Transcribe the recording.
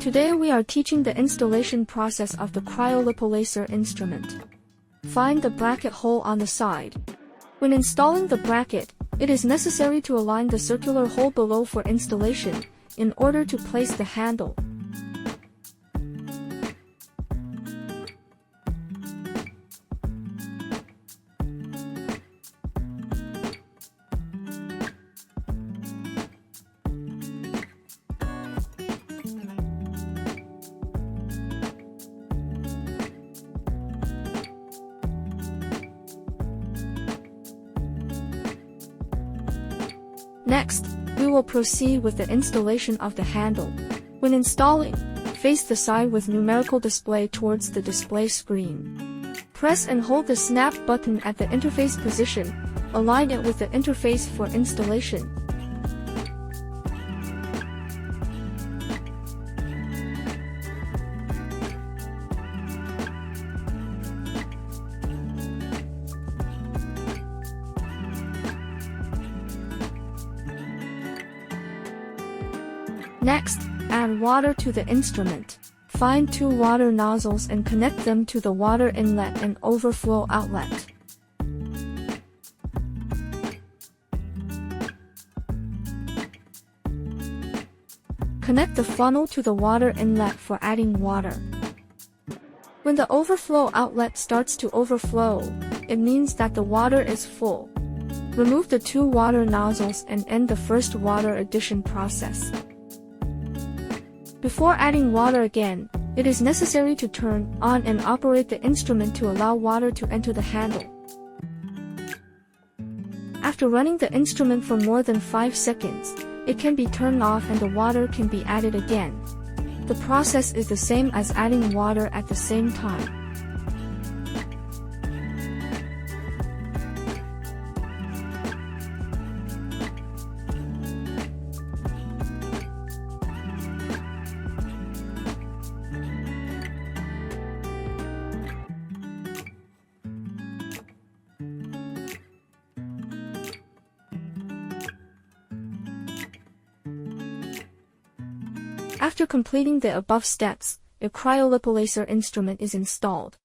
Today we are teaching the installation process of the cryolipolacer instrument. Find the bracket hole on the side. When installing the bracket, it is necessary to align the circular hole below for installation, in order to place the handle. Next, we will proceed with the installation of the handle. When installing, face the side with numerical display towards the display screen. Press and hold the snap button at the interface position, align it with the interface for installation. Next, add water to the instrument. Find 2 water nozzles and connect them to the water inlet and overflow outlet. Connect the funnel to the water inlet for adding water. When the overflow outlet starts to overflow, it means that the water is full. Remove the 2 water nozzles and end the first water addition process. Before adding water again, it is necessary to turn on and operate the instrument to allow water to enter the handle. After running the instrument for more than 5 seconds, it can be turned off and the water can be added again. The process is the same as adding water at the same time. After completing the above steps, a cryolipolacer instrument is installed.